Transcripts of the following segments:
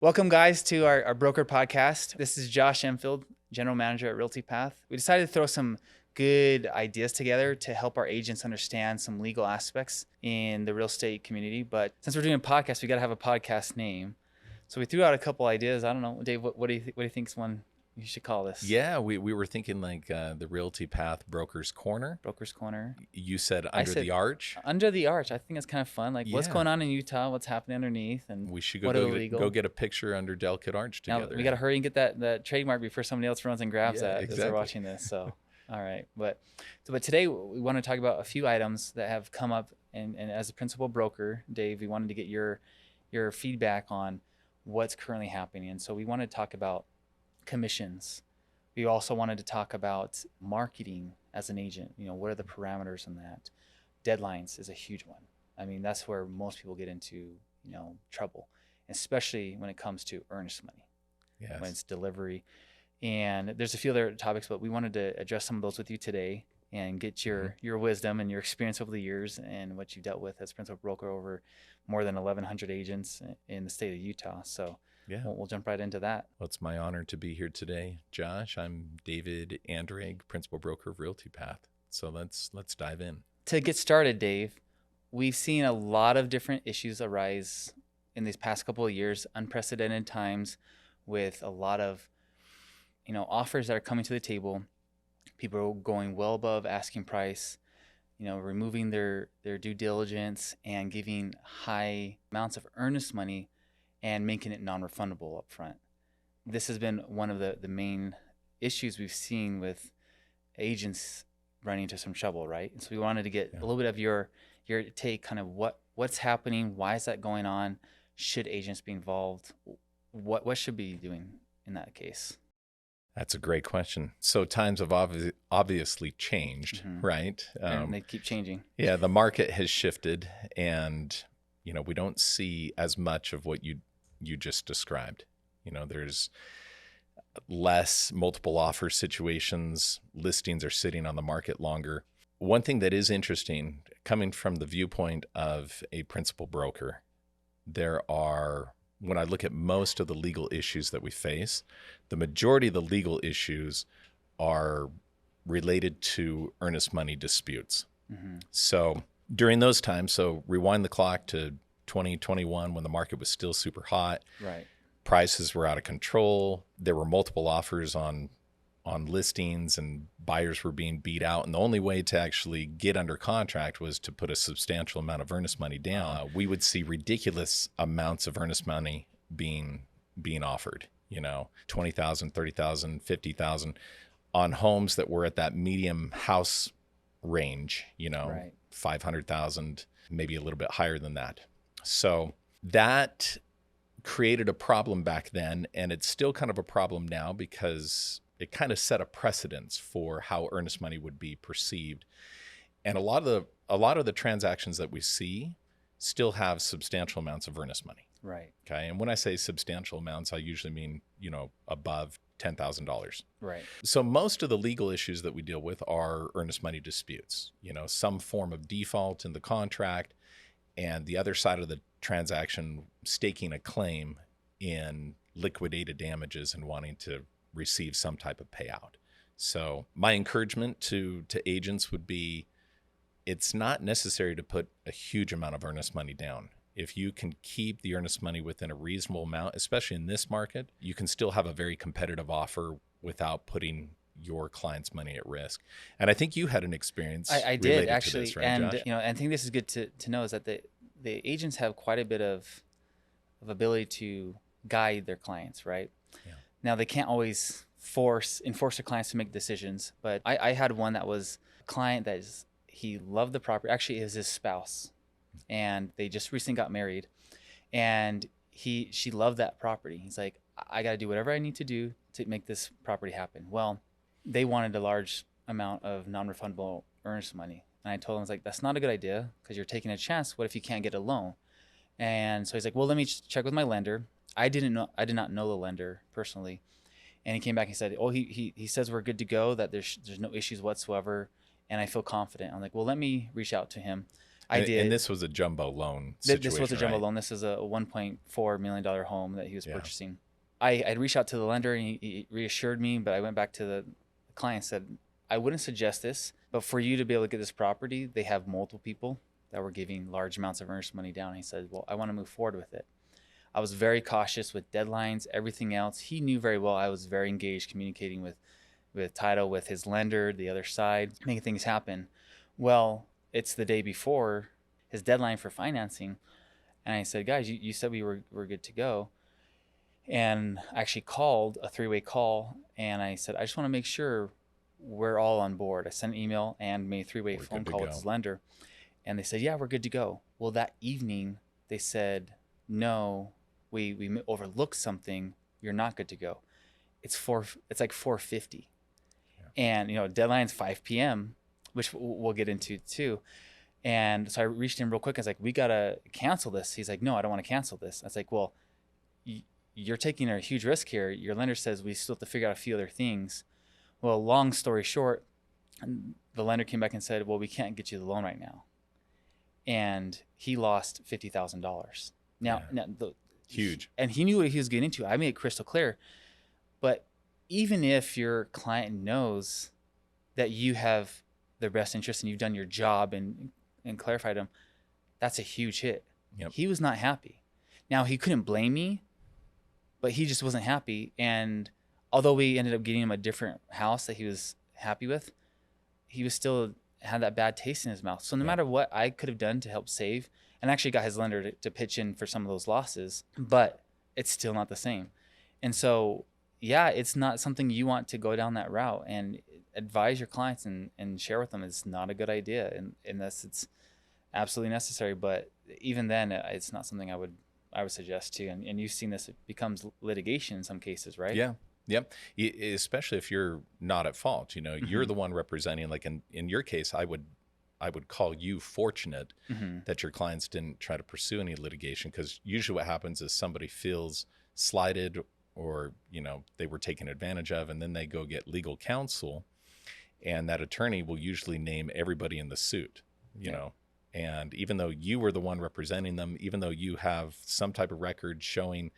Welcome, guys, to our broker podcast. This is Josh Enfield, General Manager at Realty Path. We decided to throw some good ideas together to help our agents understand some legal aspects in the real estate community. But since we're doing a podcast, we got to have a podcast name. So we threw out a couple ideas. I don't know, Dave, what do you think is one you should call this? Yeah, we were thinking like the Realty Path Broker's Corner. Broker's Corner. You said I Under said the Arch. Under the Arch. I think it's kind of fun. Like what's Yeah. going on in Utah, what's happening underneath, and We should what are illegal. go get a picture under Delkit Arch Now together. we got to hurry and get that trademark before somebody else runs and grabs Yeah, that as they're exactly. watching this. So, all right. But today we want to talk about a few items that have come up. And as a principal broker, Dave, we wanted to get your feedback on what's currently happening. And so we want to talk about commissions. We also wanted to talk about marketing as an agent. You know, what are the parameters in that? Deadlines is a huge one. I mean, that's where most people get into, trouble, especially when it comes to earnest money, Yes. when it's delivery. And there's a few other topics, but we wanted to address some of those with you today and get your wisdom and your experience over the years and what you dealt with as principal broker over more than 1,100 agents in the state of Utah. So Yeah. we'll jump right into that. Well, it's my honor to be here today, Josh. I'm David Andraig, Principal Broker of Realty Path. So let's dive in. To get started, Dave, we've seen a lot of different issues arise in these past couple of years, unprecedented times with a lot of, offers that are coming to the table. People are going well above asking price, removing their due diligence and giving high amounts of earnest money and making it non-refundable up front. This has been one of the main issues we've seen with agents running into some trouble, right? And so we wanted to get a little bit of your take, kind of what's happening, why is that going on, should agents be involved, what should we be doing in that case? That's a great question. So times have obviously changed, right? And they keep changing. Yeah, the market has shifted, and we don't see as much of what you just described. There's less multiple offer situations. Listings are sitting on the market longer. One thing that is interesting, coming from the viewpoint of a principal broker, when I look at most of the legal issues that we face, the majority of the legal issues are related to earnest money disputes. So during those times, so rewind the clock to 2021 when the market was still super hot. Right. Prices were out of control. There were multiple offers on listings and buyers were being beat out. And the only way to actually get under contract was to put a substantial amount of earnest money down. We would see ridiculous amounts of earnest money being offered, $20,000, $30,000, $50,000 on homes that were at that medium house range, Right. $500,000, maybe a little bit higher than that. So that created a problem back then, and it's still kind of a problem now because it kind of set a precedence for how earnest money would be perceived. And a lot of the transactions that we see still have substantial amounts of earnest money. Right. Okay. And when I say substantial amounts, I usually mean, above $10,000. Right. So most of the legal issues that we deal with are earnest money disputes, some form of default in the contract, and the other side of the transaction staking a claim in liquidated damages and wanting to receive some type of payout. So my encouragement to agents would be, it's not necessary to put a huge amount of earnest money down. If you can keep the earnest money within a reasonable amount, especially in this market, you can still have a very competitive offer without putting your client's money at risk. And I think you had an experience. I did related actually, to this, right, and Josh? I think this is good to know is that the agents have quite a bit of ability to guide their clients, right? Yeah. Now they can't always enforce their clients to make decisions, but I had one that was a client he loved the property. Actually, it was his spouse, and they just recently got married, and she loved that property. He's like, I got to do whatever I need to do to make this property happen. Well, they wanted a large amount of non-refundable earnest money. And I told him, I was like, that's not a good idea because you're taking a chance. What if you can't get a loan? And so he's like, well, let me check with my lender. I did not know the lender personally. And he came back and said, oh, he says we're good to go, that there's no issues whatsoever. And I feel confident. I'm like, well, let me reach out to him. I did. And this was a jumbo loan situation, This was a jumbo right? loan. This is a $1.4 million home that he was Yeah. purchasing. I'd reached out to the lender and he reassured me, but I went back to the client and said, I wouldn't suggest this, but for you to be able to get this property, they have multiple people that were giving large amounts of earnest money down. He said, well, I want to move forward with it. I was very cautious with deadlines, everything else. He knew very well I was very engaged communicating with title, with his lender, the other side, making things happen. Well, it's the day before his deadline for financing. And I said, guys, you said we were good to go. And I actually called a 3-way call. And I said, I just want to make sure we're all on board. I sent an email and made a 3-way phone call with his lender. And they said, yeah, we're good to go. Well, that evening they said, no, we overlooked something. You're not good to go. It's like 4:50. Yeah. And, deadline's 5 p.m., which we'll get into too. And so I reached in real quick. I was like, we got to cancel this. He's like, no, I don't want to cancel this. I was like, well, you're taking a huge risk here. Your lender says we still have to figure out a few other things. Well, long story short, the lender came back and said, well, we can't get you the loan right now. And he lost $50,000. Now, huge. And he knew what he was getting into. I made it crystal clear. But even if your client knows that you have their best interest and you've done your job and clarified them, that's a huge hit. Yep. He was not happy. Now, he couldn't blame me, but he just wasn't happy. And although we ended up getting him a different house that he was happy with, he was still had that bad taste in his mouth. So no matter what I could have done to help save, and actually got his lender to pitch in for some of those losses, but it's still not the same. And so, yeah, it's not something you want to go down that route, and advise your clients and share with them it's not a good idea unless it's absolutely necessary. But even then, it's not something I would suggest to. And you've seen this, it becomes litigation in some cases, right? Yeah. Yep. Especially if you're not at fault, you're the one representing, like in your case, I would call you fortunate that your clients didn't try to pursue any litigation, because usually what happens is somebody feels slighted or, they were taken advantage of, and then they go get legal counsel, and that attorney will usually name everybody in the suit, you know, and even though you were the one representing them, even though you have some type of record showing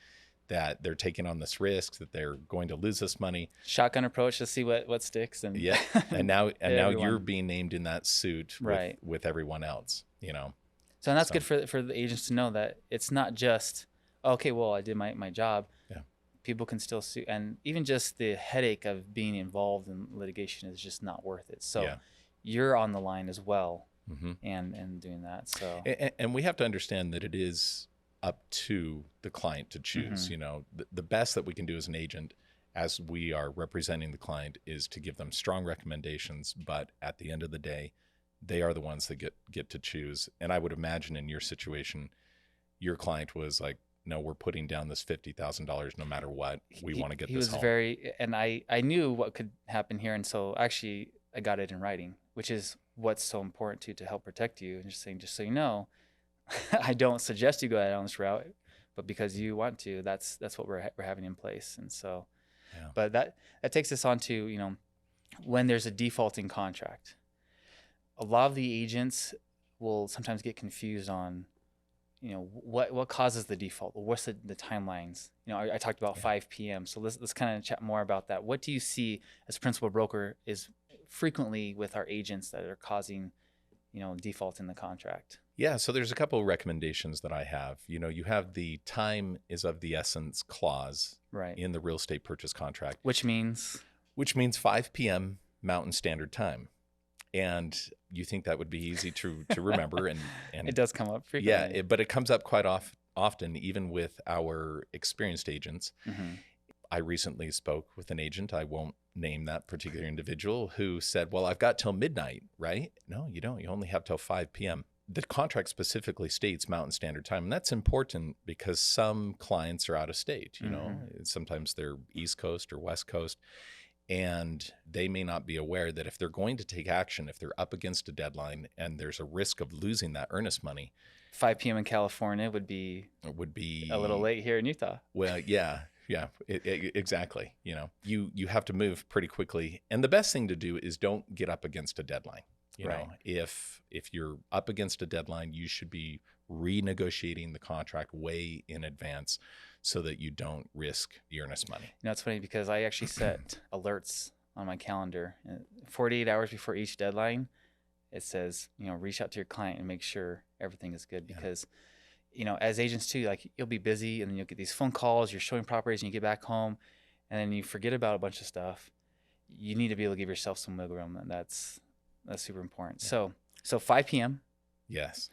that they're taking on this risk, that they're going to lose this money. Shotgun approach to see what sticks. And yeah. And now you're being named in that suit with everyone else, So and that's good for the agents to know that it's not just, okay, well, I did my job. Yeah. People can still sue. And even just the headache of being involved in litigation is just not worth it. So you're on the line as well and doing that. So and we have to understand that it is up to the client to choose. The best that we can do as an agent, as we are representing the client, is to give them strong recommendations, but at the end of the day, they are the ones that get to choose. And I would imagine in your situation, your client was like, no, we're putting down this $50,000 no matter what. We want to get this home. And I knew what could happen here. And so actually I got it in writing, which is what's so important to help protect you. And just saying, just so you know, I don't suggest you go down this route, but because you want to, that's what we're having in place. And so, but that takes us on to, when there's a defaulting contract, a lot of the agents will sometimes get confused on, what causes the default? What's the timelines? I talked about 5 p.m. So let's kind of chat more about that. What do you see as a principal broker is frequently with our agents that are causing, default in the contract? Yeah, so there's a couple of recommendations that I have. You have the time is of the essence clause in the real estate purchase contract. Which means 5 p.m. Mountain Standard Time. And you think that would be easy to remember. And it does come up frequently. Yeah, but it comes up quite often, even with our experienced agents. I recently spoke with an agent, I won't name that particular individual, who said, well, I've got till midnight, right? No, you don't. You only have till 5 p.m. The contract specifically states Mountain Standard Time, and that's important because some clients are out of state. Sometimes they're East Coast or West Coast, and they may not be aware that if they're going to take action, if they're up against a deadline and there's a risk of losing that earnest money, 5 p.m. in California would be a little late here in Utah. Well, yeah, exactly. You have to move pretty quickly, and the best thing to do is don't get up against a deadline. You know, if you're up against a deadline, you should be renegotiating the contract way in advance so that you don't risk the earnest money. You know, it's funny because I actually set alerts on my calendar. 48 hours before each deadline, it says, you know, reach out to your client and make sure everything is good. Because, you know, as agents too, like you'll be busy and then you'll get these phone calls, you're showing properties and you get back home and then you forget about a bunch of stuff. You need to be able to give yourself some wiggle room, and that's super important. Yeah. So 5 p.m. Yes.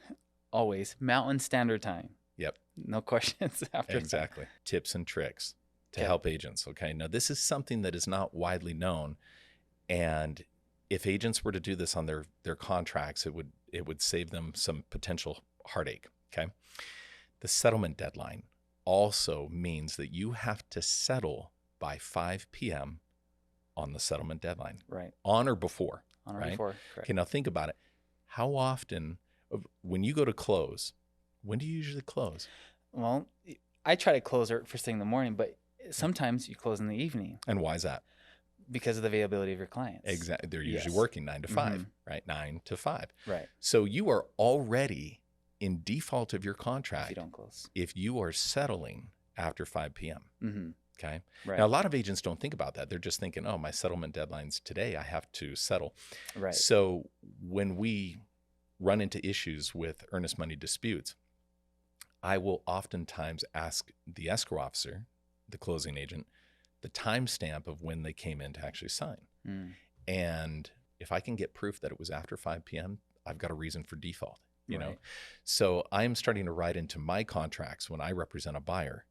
Always Mountain Standard Time. Yep. No questions after exactly. That. Tips and tricks to help agents. Okay. Now this is something that is not widely known, and if agents were to do this on their contracts, it would save them some potential heartache. Okay. The settlement deadline also means that you have to settle by 5 p.m. on the settlement deadline. Right. On or before. On or before. Correct. Okay. Now think about it. How often, when you go to close, when do you usually close? Well, I try to close first thing in the morning, but sometimes you close in the evening. And why is that? Because of the availability of your clients. Exactly. They're usually working 9 to 5, right? 9 to 5. Right. So you are already in default of your contract if you don't close. If you are settling after 5 p.m. Mm-hmm. Okay. Right. Now, a lot of agents don't think about that. They're just thinking, oh, my settlement deadline's today. I have to settle. Right. So when we run into issues with earnest money disputes, I will oftentimes ask the escrow officer, the closing agent, the timestamp of when they came in to actually sign. And if I can get proof that it was after 5 p.m., I've got a reason for default, you know? So I'm starting to write into my contracts when I represent a buyer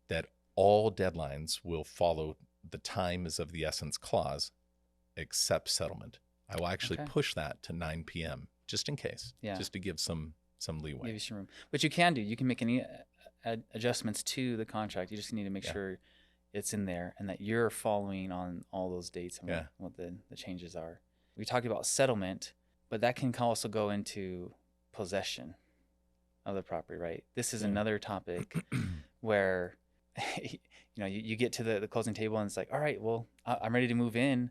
that all deadlines will follow the time is of the essence clause, except settlement. I will actually push that to 9 p.m. just in case, just to give some leeway. Give you some room. But you can make any adjustments to the contract. You just need to make sure it's in there and that you're following on all those dates and what the changes are. We talked about settlement, but that can also go into possession of the property, right? This is another topic where you get to the closing table and it's like, all right, well, I'm ready to move in.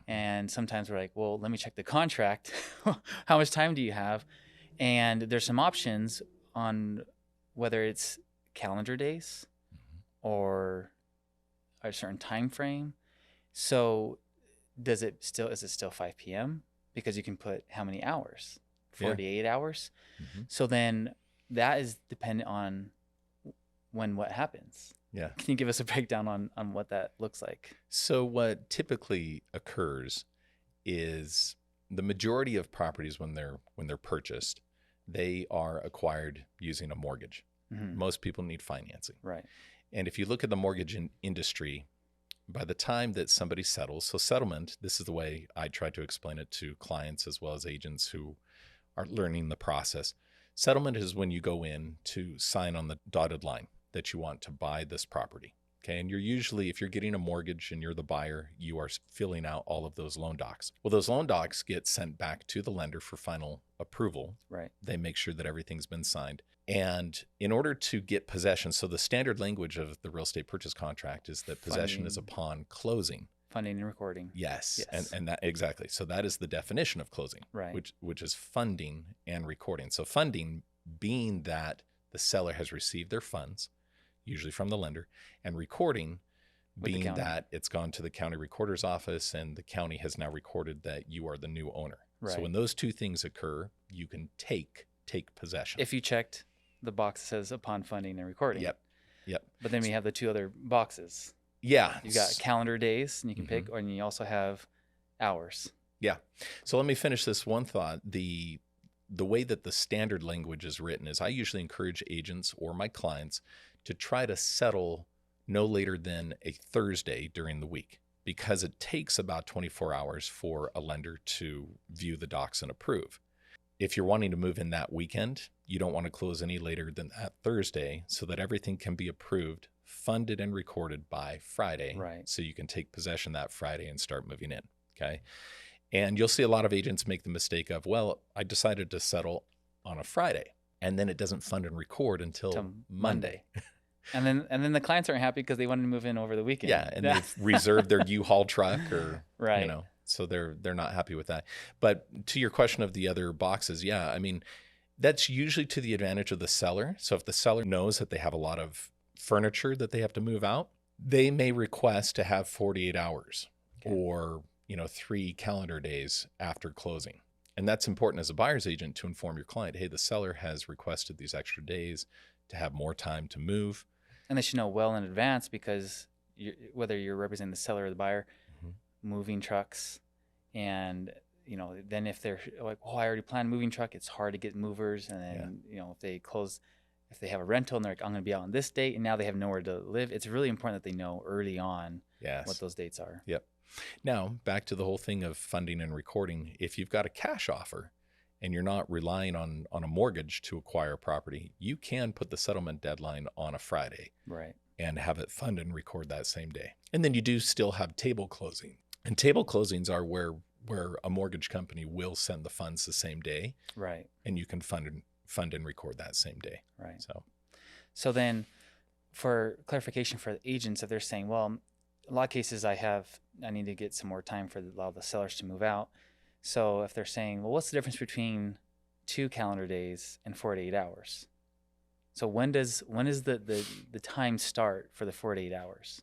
And sometimes we're like, well, let me check the contract. How much time do you have? And there's some options on whether it's calendar days or a certain time frame. So is it still 5 p.m.? Because you can put how many hours? 48 hours. So then that is dependent on what happens. Yeah. Can you give us a breakdown on what that looks like? So what typically occurs is the majority of properties when they're purchased, they are acquired using a mortgage. Most people need financing. Right. And if you look at the mortgage industry, by the time that somebody settles, so settlement, this is the way I try to explain it to clients as well as agents who are learning the process. Settlement is when you go in to sign on the dotted line that you want to buy this property. Okay. And you're usually, if you're getting a mortgage and you're the buyer, you are filling out all of those loan docs. Well, those loan docs get sent back to the lender for final approval. Right. They make sure that everything's been signed. And in order to get possession, so the standard language of the real estate purchase contract is that possession is upon closing. Funding and recording. Yes. And that exactly. So that is the definition of closing, right? Which is funding and recording. So funding being that the seller has received their funds, usually from the lender, and recording being that it's gone to the county recorder's office and the county has now recorded that you are the new owner. Right. So when those two things occur, you can take possession. If you checked the box that says upon funding and recording. Yep. But then we have the two other boxes. Yeah. You got calendar days and you can pick, and you also have hours. Yeah. So let me finish this one thought. The way that the standard language is written is I usually encourage agents or my clients to try to settle no later than a Thursday during the week, because it takes about 24 hours for a lender to view the docs and approve. If you're wanting to move in that weekend, you don't want to close any later than that Thursday so that everything can be approved, funded, and recorded by Friday. Right. So you can take possession that Friday and start moving in. Okay. And you'll see a lot of agents make the mistake of, well, I decided to settle on a Friday, and then it doesn't fund and record until Monday. And then the clients aren't happy because they wanted to move in over the weekend. Yeah, and they've reserved their U-Haul truck or right. So they're not happy with that. But to your question of the other boxes, yeah, I mean, that's usually to the advantage of the seller. So if the seller knows that they have a lot of furniture that they have to move out, they may request to have 48 hours Okay. or, 3 calendar days after closing. And that's important as a buyer's agent to inform your client, hey, the seller has requested these extra days to have more time to move. And they should know well in advance, because whether you're representing the seller or the buyer, moving trucks, and then if they're like, oh, I already planned moving truck, it's hard to get movers. And then if they have a rental and they're like, I'm going to be out on this date, and now they have nowhere to live, it's really important that they know early on what those dates are. Yep. Now, back to the whole thing of funding and recording. If you've got a cash offer and you're not relying on a mortgage to acquire a property, you can put the settlement deadline on a Friday. Right. And have it fund and record that same day. And then you do still have table closing. And table closings are where a mortgage company will send the funds the same day. Right. And you can fund and record that same day. Right. So then, for clarification for the agents, if they're saying, well, a lot of cases I need to get some more time for a lot of the sellers to move out. So if they're saying, well, what's the difference between 2 calendar days and 48 hours? So when is the time start for the 48 hours?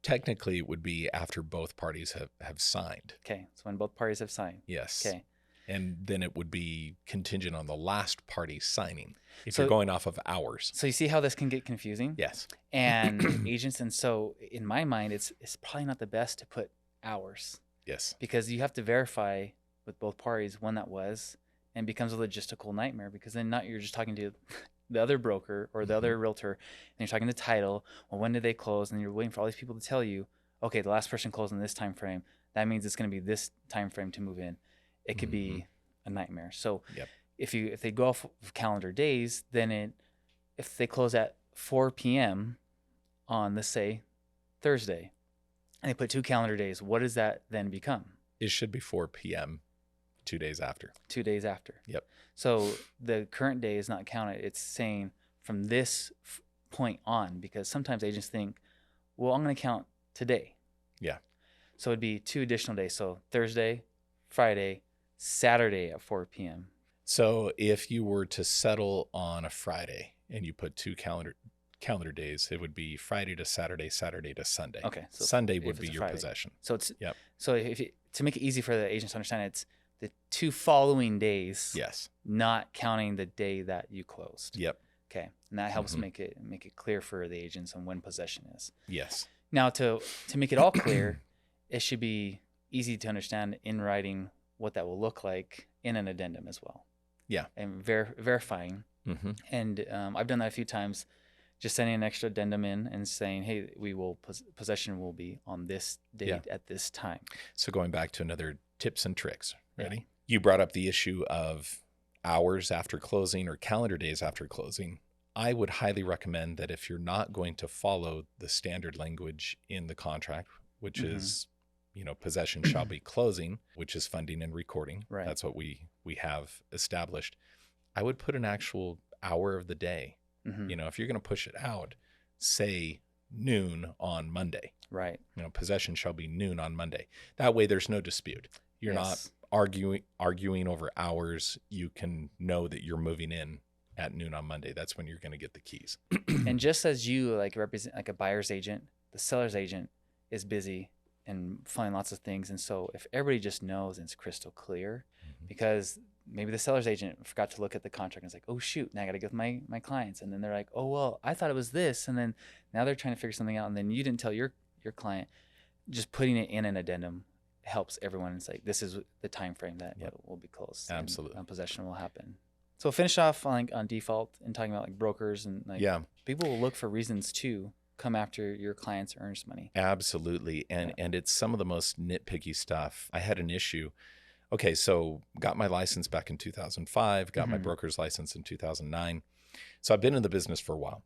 technically it would be after both parties have signed. Okay. So when both parties have signed. Yes. Okay. And then it would be contingent on the last party signing if So- you're going off of hours. So you see how this can get confusing? Yes. And agents, and so in my mind, it's probably not the best to put hours, Yes. because you have to verify with both parties when that was, and it becomes a logistical nightmare, because then not you're just talking to the other broker or the other realtor, and you're talking to title. Well, when did they close? And you're waiting for all these people to tell you, okay, the last person closed in this time frame. That means it's going to be this time frame to move in. It could be a nightmare. So Yep. if they go off of calendar days, then if they close at 4 p.m. on, let's say, Thursday, and they put 2 calendar days, what does that then become? It should be 4 p.m. 2 days after. 2 days after. Yep. So the current day is not counted. It's saying from this point on, because sometimes agents think, well, I'm going to count today. Yeah. So it'd be 2 additional days. So Thursday, Friday, Saturday at 4 p.m. So if you were to settle on a Friday and you put 2 calendar days, it would be Friday to Saturday, Saturday to Sunday. Okay. So Sunday if would it's be a your Friday. possession. So it's Yep. So to make it easy for the agents to understand, it's the 2 following days, Yes. not counting the day that you closed. Yep. Okay. And that helps Mhm. make it clear for the agents on when possession is. Yes. Now, to make it all clear, it should be easy to understand in writing what that will look like in an addendum as well. Yeah. And verifying. Mm-hmm. And I've done that a few times, just sending an extra addendum in and saying, hey, we will possession will be on this date at this time. So going back to another tips and tricks. Ready? Yeah. You brought up the issue of hours after closing or calendar days after closing. I would highly recommend that if you're not going to follow the standard language in the contract, which is, possession shall be closing, which is funding and recording. Right. That's what we have established. I would put an actual hour of the day. Mhm. If you're going to push it out, say noon on Monday. Right. Possession shall be noon on Monday. That way there's no dispute. You're Yes. not arguing over hours. You can know that you're moving in at noon on Monday. That's when you're going to get the keys. And just as you represent like a buyer's agent, the seller's agent is busy and finding lots of things. And so if everybody just knows and it's crystal clear, because maybe the seller's agent forgot to look at the contract and it's like, oh shoot, now I got to go with my clients. And then they're like, oh, well, I thought it was this. And then now they're trying to figure something out. And then you didn't tell your client. Just putting it in an addendum helps everyone. It's like, this is the time frame that will be closed. Absolutely. And possession will happen. So finish off on default and talking about like brokers and people will look for reasons to come after your client's earnest money. Absolutely. And it's some of the most nitpicky stuff. I had an issue. Okay, so got my license back in 2005, got my broker's license in 2009. So I've been in the business for a while.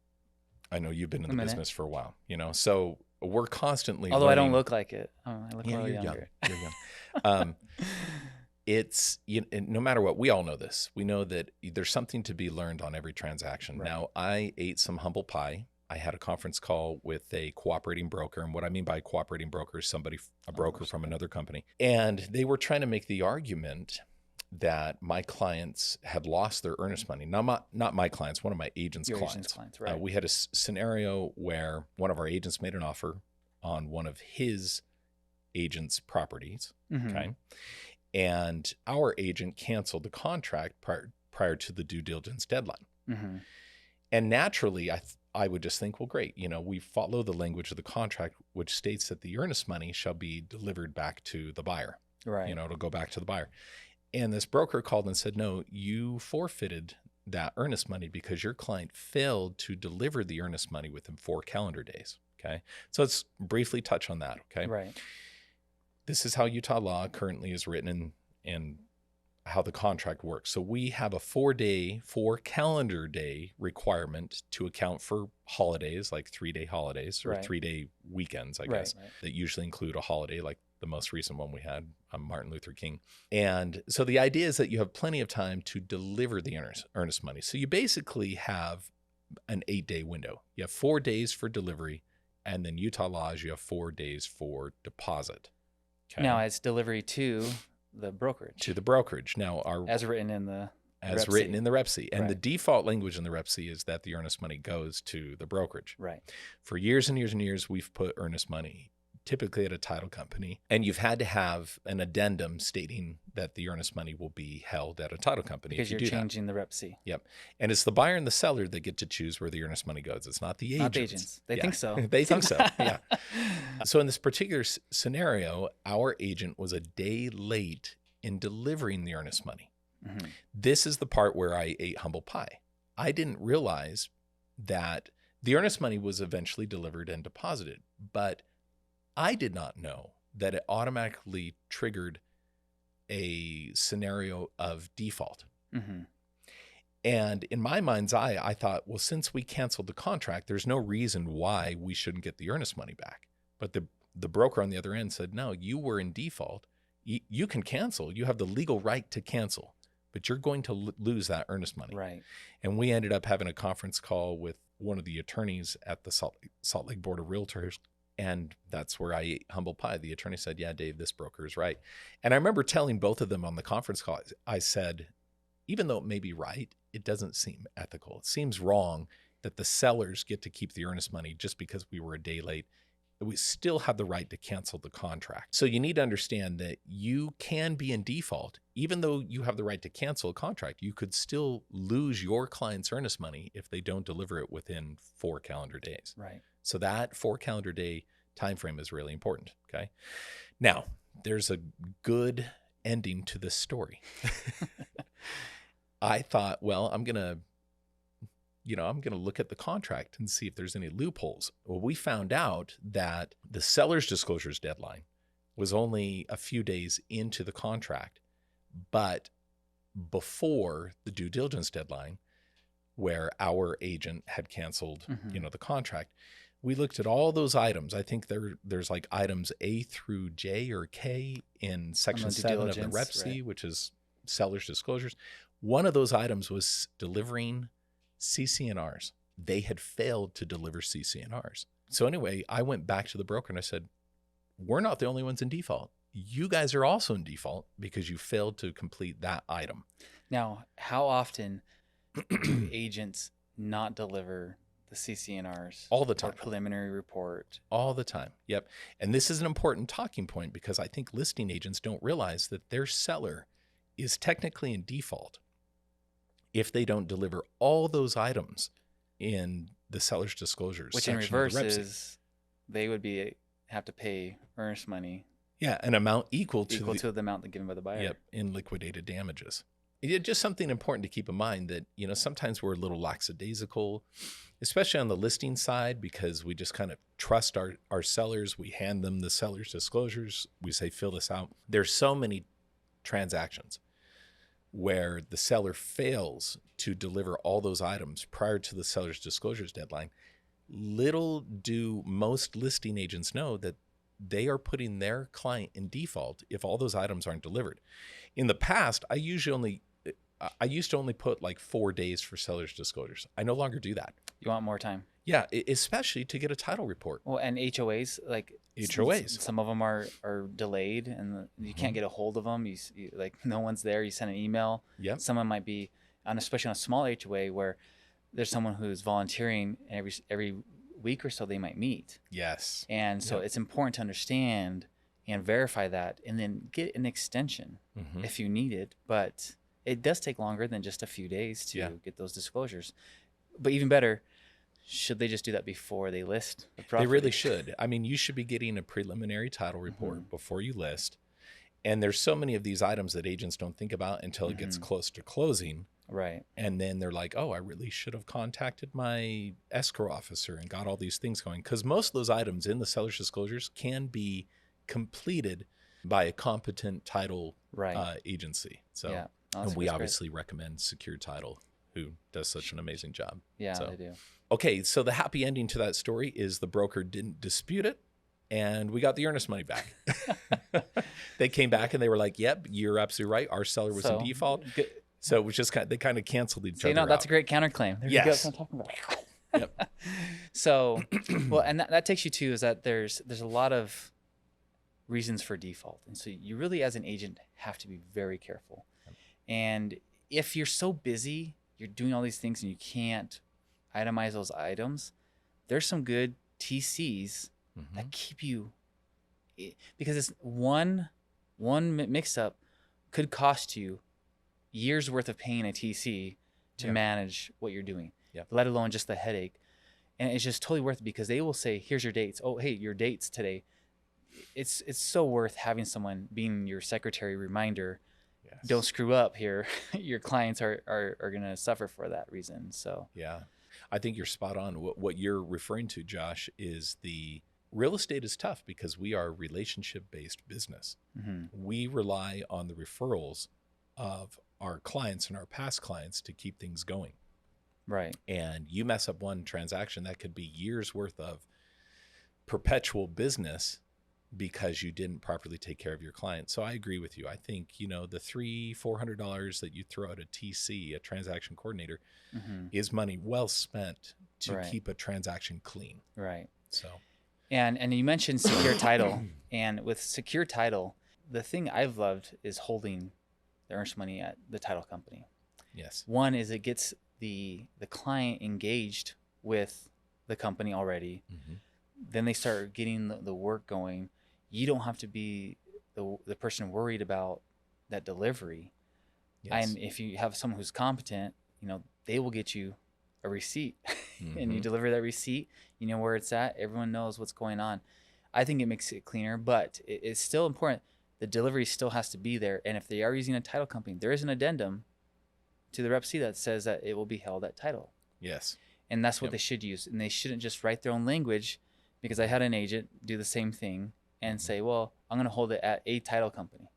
I know you've been in the business for a while, so we're constantly Although learning. I don't look like it. I look a little you're younger. Young. You're young. It's no matter what, we all know this. We know that there's something to be learned on every transaction. Right. Now, I ate some humble pie I had a conference call with a cooperating broker. And what I mean by cooperating broker is a broker from another company. And they were trying to make the argument that my clients had lost their earnest money. Not my clients, one of my agents' Your clients. agent's clients, right. We had a scenario where one of our agents made an offer on one of his agent's properties. Mhm. Okay. And our agent canceled the contract prior to the due diligence deadline. Mhm. And naturally, I would just think, well, great. We follow the language of the contract, which states that the earnest money shall be delivered back to the buyer. Right. It'll go back to the buyer. And this broker called and said, no, you forfeited that earnest money because your client failed to deliver the earnest money within 4 calendar days. Okay. So let's briefly touch on that. Okay. Right. This is how Utah law currently is written and how the contract works. So we have a 4 calendar day requirement to account for holidays, like 3-day holidays or Right. 3-day weekends, I Right, guess, right. that usually include a holiday, like the most recent one we had, Martin Luther King. And so the idea is that you have plenty of time to deliver the earnest money. So you basically have an 8-day window. You have 4 days for delivery, and then Utah laws, you have 4 days for deposit. Okay? Now it's delivery to the brokerage. To the brokerage. Now, as written in the as Rep written C. in the Rep C. And the Right. default language in the Rep C is that the earnest money goes to the brokerage. Right. For years and years and years, we've put earnest money typically at a title company, and you've had to have an addendum stating that the earnest money will be held at a title company. Because if you you're do changing the Rep C. that. Yep. And it's the buyer and the seller that get to choose where the earnest money goes. It's not the agents. Not the agents. They Yeah. think so. They think so. Yeah. So in this particular scenario, our agent was a day late in delivering the earnest money. Mhm. This is the part where I ate humble pie. I didn't realize that the earnest money was eventually delivered and deposited, but I did not know that it automatically triggered a scenario of default. Mhm. And in my mind's eye, I thought, well, since we canceled the contract, there's no reason why we shouldn't get the earnest money back. But the broker on the other end said, no, you were in default. You can cancel. You have the legal right to cancel, but you're going to lose that earnest money. Right. And we ended up having a conference call with one of the attorneys at the Salt Lake Board of Realtors. And that's where I ate humble pie. The attorney said, yeah, Dave, this broker is right. And I remember telling both of them on the conference call, I said, even though it may be right, it doesn't seem ethical. It seems wrong that the sellers get to keep the earnest money just because we were a day late. We still have the right to cancel the contract. So you need to understand that you can be in default. Even though you have the right to cancel a contract, you could still lose your client's earnest money if they don't deliver it within 4 calendar days. Right. So that 4 calendar day time frame is really important. Okay. Now, there's a good ending to this story. I thought, well, I'm going to look at the contract and see if there's any loopholes. Well, we found out that the seller's disclosures deadline was only a few days into the contract, but before the due diligence deadline, where our agent had canceled, Mhm. the contract. We looked at all those items. I think there's like items A through J or K in section due 7 of the diligence, Rep C, right. which is seller's disclosures. One of those items was delivering CC&Rs. They had failed to deliver CC&Rs. So anyway, I went back to the broker and I said, we're not the only ones in default. You guys are also in default because you failed to complete that item. Now, how often do agents not deliver the CC&Rs? All the or time. preliminary report? All the time. Yep. And this is an important talking point because I think listing agents don't realize that their seller is technically in default if they don't deliver all those items in the seller's disclosures. Which in section of reverse the Rep C. is they would have to pay earnest money Yeah, an amount equal to the amount given by the buyer. Yep, in liquidated damages. It's just something important to keep in mind that, sometimes we're a little lackadaisical, especially on the listing side, because we just kind of trust our sellers. We hand them the seller's disclosures. We say, fill this out. There's so many transactions where the seller fails to deliver all those items prior to the seller's disclosures deadline. Little do most listing agents know that they are putting their client in default if all those items aren't delivered. In the past, I usually I used to only put like 4 days for seller's disclosures. I no longer do that. You want more time. Yeah, especially to get a title report. Well, and HOAs, like HOAs. some of them are delayed, and you can't get a hold of them. You like no one's there. You send an email. Yep. Someone might be especially on a small HOA where there's someone who's volunteering, and every week or so they might meet. Yes. And so it's important to understand and verify that, and then get an extension if you need it. But it does take longer than just a few days to get those disclosures. But even better, should they just do that before they list the property? They really should. I mean, you should be getting a preliminary title report before you list. And there's so many of these items that agents don't think about until it gets close to closing. Right. And then they're like, oh, I really should have contacted my escrow officer and got all these things going. Because most of those items in the seller's disclosures can be completed by a competent title agency. So, yeah. And we obviously recommend Secure Title, who does such an amazing job. Yeah, so, they do. Okay, so the happy ending to that story is the broker didn't dispute it, and we got the earnest money back. They came back and they were like, yep, you're absolutely right. Our seller was in default. So it was just they kind of canceled each other out. That's a great counterclaim. There you go. That's what I'm talking about. Yep. So, well, and that takes you to is that there's a lot of reasons for default. And so you really, as an agent, have to be very careful. And if you're so busy, you're doing all these things and you can't itemize those items, there's some good TCs that keep you, because it's one mix up could cost you years worth of paying a TC to manage what you're doing, let alone just the headache. And it's just totally worth it, because they will say, here's your dates. Oh, hey, your dates today. It's so worth having someone being your secretary reminder. Yes. Don't screw up here. Your clients are going to suffer for that reason. So yeah, I think you're spot on. What you're referring to, Josh, is the real estate is tough because we are a relationship-based business. We rely on the referrals of our clients and our past clients to keep things going. Right. And you mess up one transaction, that could be years worth of perpetual business because you didn't properly take care of your client. So I agree with you. I think, the $300-$400 that you throw at a TC, a transaction coordinator, is money well spent to keep a transaction clean. Right. So, and you mentioned Secure Title, and with Secure Title, the thing I've loved is holding the earnest money at the title company. Yes. One is it gets the client engaged with the company already. Then they start getting the work going. You don't have to be the person worried about that delivery. Yes. And if you have someone who's competent, they will get you a receipt and you deliver that receipt, you know where it's at. Everyone knows what's going on. I think it makes it cleaner, but it's still important. The delivery still has to be there. And if they are using a title company, there is an addendum to the Rep C that says that it will be held at title. Yes. And that's what they should use. And they shouldn't just write their own language, because I had an agent do the same thing and say, well, I'm going to hold it at a title company.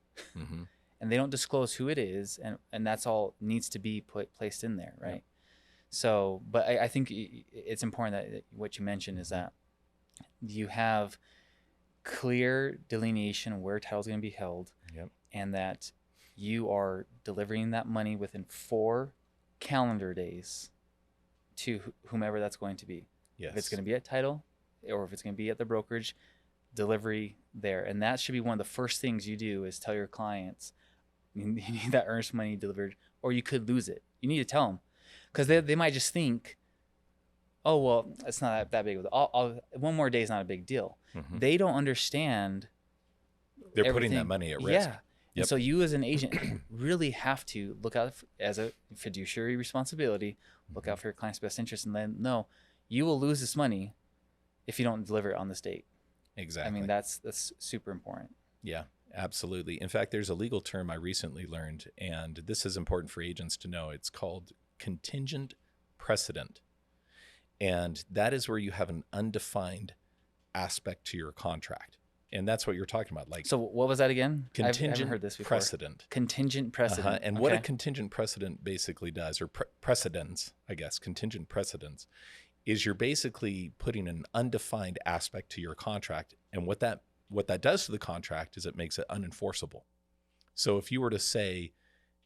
And they don't disclose who it is. And that's all needs to be placed in there. Right. So, but I think it's important that what you mentioned is that you have clear delineation where title is going to be held, and that you are delivering that money within 4 calendar days to whomever that's going to be. Yes. If it's going to be at title, or if it's going to be at the brokerage, delivery there. And that should be one of the first things you do, is tell your clients you need that earnest money delivered, or you could lose it. You need to tell them, because they might just think, oh, well, it's not that big of a, one more day is not a big deal. They don't understand. They're putting that money at risk. Yeah. And so you as an agent really have to look out as a fiduciary responsibility, look out for your client's best interest, and then no, you will lose this money if you don't deliver it on this date. Exactly. I mean, that's super important. Yeah, absolutely. In fact, there's a legal term I recently learned, and this is important for agents to know. It's called contingent precedent. And that is where you have an undefined aspect to your contract. And that's what you're talking about. Like, so what was that again? Contingent I haven't heard this before. precedent. Contingent precedent. And what a contingent precedent basically does, or precedents, I guess, contingent precedents, is you're basically putting an undefined aspect to your contract. And what that does to the contract is it makes it unenforceable. So if you were to say,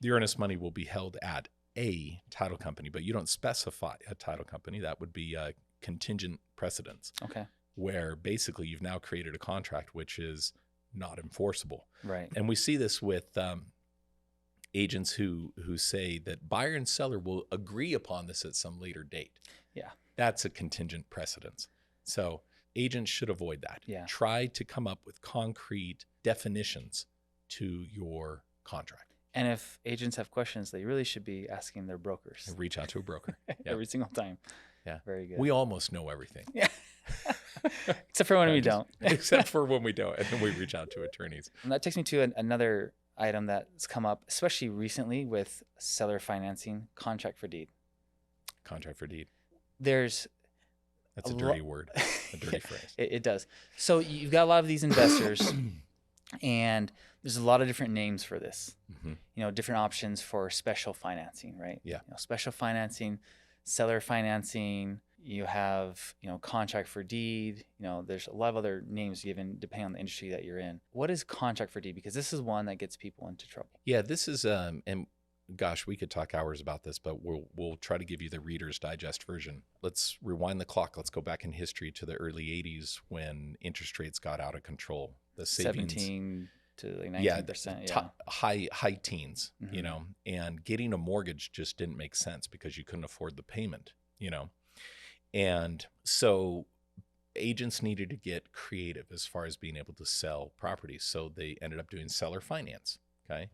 the earnest money will be held at a title company, but you don't specify a title company. That would be a contingent precedence, Okay. where basically you've now created a contract which is not enforceable. Right. And we see this with agents who say that buyer and seller will agree upon this at some later date. Yeah. That's a contingent precedence. So agents should avoid that. Yeah. Try to come up with concrete definitions to your contract. And if agents have questions, they really should be asking their brokers And reach out to a broker. Yeah. every single time. Yeah. Very good. We almost know everything. Yeah. Except for when we don't. Except for when we don't. And then we reach out to attorneys. And that takes me to another item that's come up, especially recently with seller financing, contract for deed. Contract for deed. There's That's a dirty word, a dirty phrase. It does. So you've got a lot of these investors, and there's a lot of different names for this. Mm-hmm. You know, different options for special financing, right? Yeah. You know, special financing, seller financing. You have, you know, contract for deed. You know, there's a lot of other names given depending on the industry that you're in. What is contract for deed? Because this is one that gets people into trouble. Yeah, this is and gosh, we could talk hours about this, but we'll try to give you the Reader's Digest version. Let's rewind the clock. Let's go back in history to the early 80s when interest rates got out of control. The savings, 17 to like 19%. Yeah, high teens, Mhm. you know, and getting a mortgage just didn't make sense because you couldn't afford the payment, you know. And so agents needed to get creative as far as being able to sell properties. So they ended up doing seller finance, okay?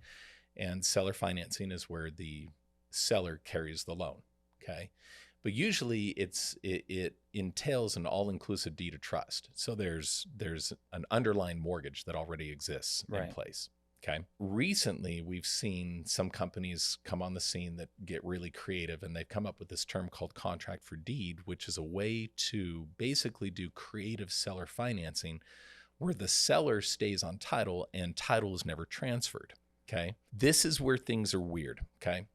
And seller financing is where the seller carries the loan, okay? But usually it entails an all-inclusive deed of trust. So there's an underlying mortgage that already exists Right. in place, okay? Recently, we've seen some companies come on the scene that get really creative, and they've come up with this term called contract for deed, which is a way to basically do creative seller financing where the seller stays on title and title is never transferred. Okay. This is where things are weird. Okay.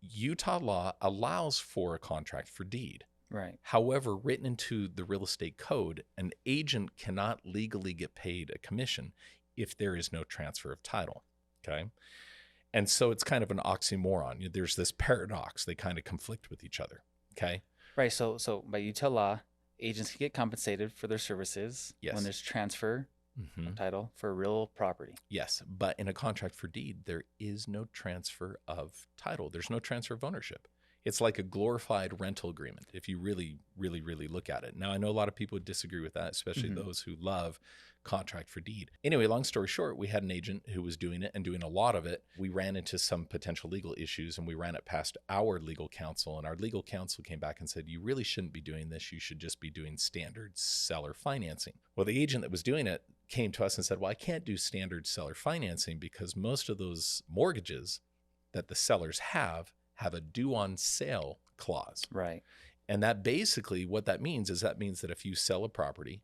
Utah law allows for a contract for deed. Right. However, written into the real estate code, an agent cannot legally get paid a commission if there is no transfer of title. Okay. And so it's kind of an oxymoron. There's this paradox. They kind of conflict with each other. Okay. Right. So by Utah law, agents can get compensated for their services Yes. when there's transfer Mm-hmm. of title for real property. Yes. But in a contract for deed, there is no transfer of title. There's no transfer of ownership. It's like a glorified rental agreement if you really, really, really look at it. Now, I know a lot of people would disagree with that, especially Mhm. those who love contract for deed. Anyway, long story short, we had an agent who was doing it and doing a lot of it. We ran into some potential legal issues and we ran it past our legal counsel, and our legal counsel came back and said, you really shouldn't be doing this. You should just be doing standard seller financing. Well, the agent that was doing it came to us and said, well, I can't do standard seller financing because most of those mortgages that the sellers have a due on sale clause. Right. And that basically what that means is that if you sell a property,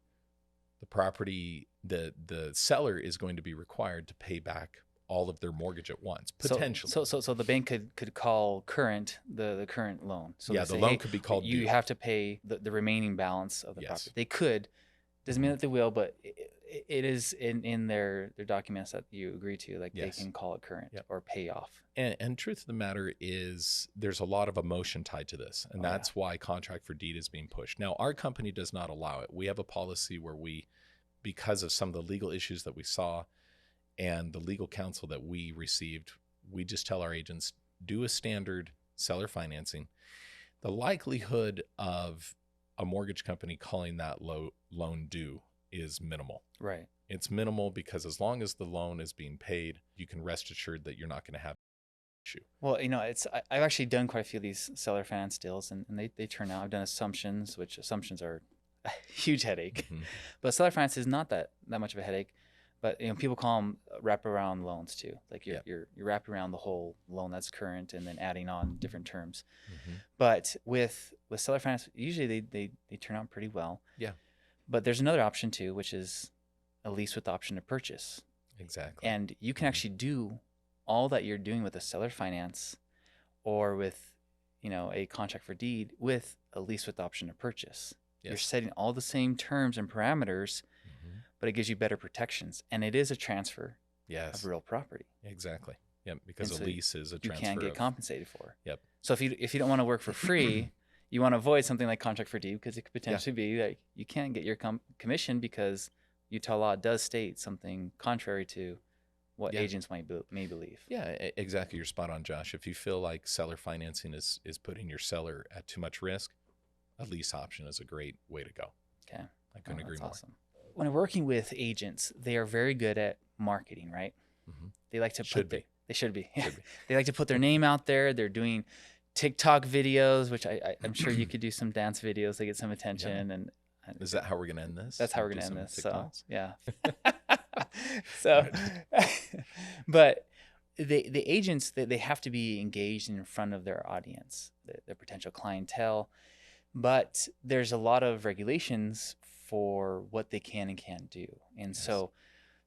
the seller is going to be required to pay back all of their mortgage at once, potentially. So the bank could call current the current loan. So yeah, they the say, loan hey, could be called you due. have to pay the remaining balance of the Yes. property. They could. Doesn't mean that they will, but it is in their documents that you agree to. Like Yes. they can call it current Yep. or pay off. And truth of the matter is there's a lot of emotion tied to this. And Oh, yeah. that's why contract for deed is being pushed. Now, our company does not allow it. We have a policy where because of some of the legal issues that we saw and the legal counsel that we received, we just tell our agents, do a standard seller financing. The likelihood of a mortgage company calling that loan due is minimal. Right. It's minimal because as long as the loan is being paid, you can rest assured that you're not going to have an issue. Well, you know, I've actually done quite a few of these seller finance deals, and they turn out. I've done assumptions, which assumptions are a huge headache. Mhm. But seller finance is not that much of a headache. But you know, people call them wraparound loans too. Like you're wrapping around the whole loan that's current and then adding on different terms. Mhm. But with seller finance, usually they turn out pretty well. Yeah. But there's another option too, which is a lease with the option to purchase. Exactly. And you can actually do all that you're doing with a seller finance or with, you know, a contract for deed with a lease with the option to purchase. Yes. You're setting all the same terms and parameters, Mhm. but it gives you better protections. And it is a transfer Yes. of real property. Exactly. Yep. Because And a so lease is a you transfer can't get of. compensated for. Yep. So if you don't want to work for free, you want to avoid something like contract for deed, because it could potentially be that you can't get your commission because Utah law does state something contrary to what Yeah. agents may believe. Yeah, exactly. You're spot on, Josh. If you feel like seller financing is putting your seller at too much risk, a lease option is a great way to go. Okay. I couldn't agree That's more. awesome. When working with agents, they are very good at marketing, right? Mhm. They like to Should be. They should be. Should be. They like to put their name out there. They're doing TikTok videos, which I'm sure you could do some dance videos to get some attention. And Is that how we're going to end this? that's how we're Do going to end some this. So TikToks? yeah. So, but the agents, they have to be engaged in front of their audience, their potential clientele. But there's a lot of regulations for what they can and can't do, and Yes. so